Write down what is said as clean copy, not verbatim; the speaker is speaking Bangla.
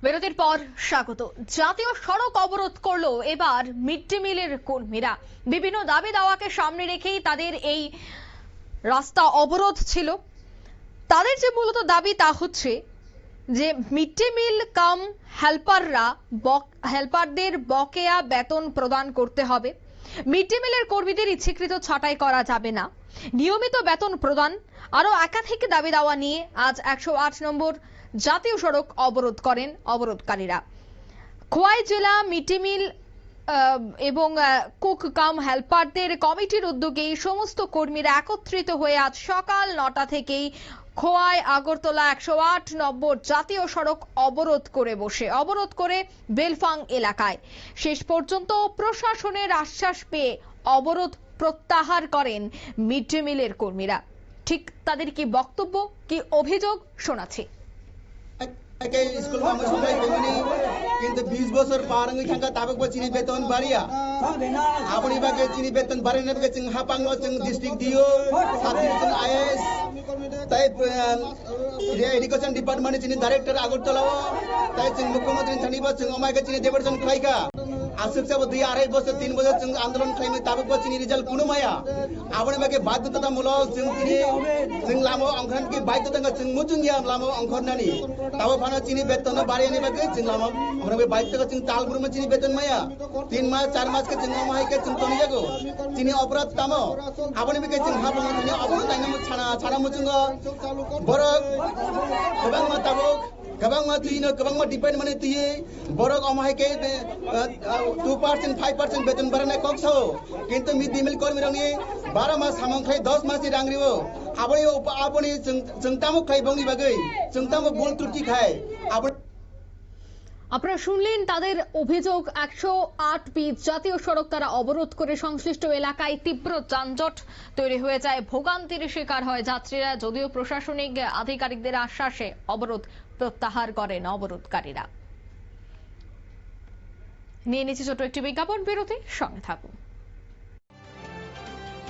বিরতির পর স্বাগত। জাতীয় সড়ক অবরোধ করলো এবার মিড ডে মিলের কর্মীরা। বিভিন্ন দাবি দাওয়াকে সামনে রেখেই তাদের এই রাস্তা অবরোধ ছিল। তাদের যে মূলত দাবি তা হচ্ছে যে মিড ডে মিল কাম হেল্পারদের বকেয়া বেতন প্রদান করতে হবে। মিড ডে মিলের কর্মীদের ইচ্ছাকৃত ছাঁটাই করা যাবে না, নিয়মিত বেতন প্রদান, আরো একাধিক দাবি দাওয়া নিয়ে আজ 108 নম্বর জাতীয় সড়ক অবরোধ করেন অবরোধকারীরা। খোয়াই জেলা মিড ডে মিল এবং কুক কাম হেল্পারদের কমিটির উদ্যোগে সমস্ত কর্মীরা একত্রিত হয়ে আজ সকাল 9টা থেকেই খোয়াই আগরতলা 108 নম্বর জাতীয় সড়ক অবরোধ করে বেলফাং এলাকায় শেষ পর্যন্ত প্রশাসনের আশ্বাস পেয়ে অবরোধ প্রত্যাহার করেন মিড ডে মিলের কর্মীরা। ঠিক তাদের কি বক্তব্য, কি অভিযোগ শোনাচ্ছি। स्कूल में मुझे কিন্তু 20 বছর পার হই থাকা তাবক চিনি বেতন বাড়িয়া আপনি বাকে চিনি বেতন বাড়ে নেবে চিং হাপাং চিং ডিস্ট্রিক্ট দিও সাথে চিং আইএস তাই এডুকেশন ডিপার্টমেন্ট চিনি ডাইরেক্টর আগরতলা তাই চিং মুখ্যমন্ত্রী ধনিবা চিং আমাকে চিনি দেবরজন খাইকা আসুক सब 2-2.5 বছর 3 বছর চিং আন্দোলন খাইমে তাবক চিনি রিজাল্ট কোনো মায়া আপনি বাকে বাধ্যতামূলক চিং চিনি চিং লামো অংখন কি বাধ্যতামূলক চিং মুচুঙ্গিয়া লামো অংখনানি তাবো ফানা চিনি বেতন বাড়িয়ে নেবে চিং লামো আমরা बाइक चिंग तालपुर में चिनी बेतन माया 3 मास 4 मास के चिंग माई के चिंग तोनी जागो चिनी अपराध तामो आपने भी के चिंग हाप चिनी अपराध ताइना मु छाना मुचुंग बरक गबांग मा ताबो गबांग मा तुइनो गबांग मा डिपेंड माने तुइ बरक अमाई के 2% 5% बेतन बरने कक्सो किंतु मि दिमिल कर्मी रंगी 12 मास हामं खाइ 10 मास रांग्रिवो आपने चिंतामो खाइ बंगी बागै चिंतामो बोल त्रुटि खाय আপনারা শুনলেন তাদের অভিযোগ। 108 জাতীয় সড়ক তারা অবরোধ করে সংশ্লিষ্ট এলাকায় তীব্র যানজট তৈরি হয়ে যায়, ভোগান্তির শিকার হয় যাত্রীরা। যদিও প্রশাসনিক আধিকারিকদের আশ্বাসে অবরোধ প্রত্যাহার করেন অবরোধকারীরা। নিয়ে নিচ্ছে ছোট একটি বিজ্ঞাপন বিরতি, সঙ্গে থাকুন।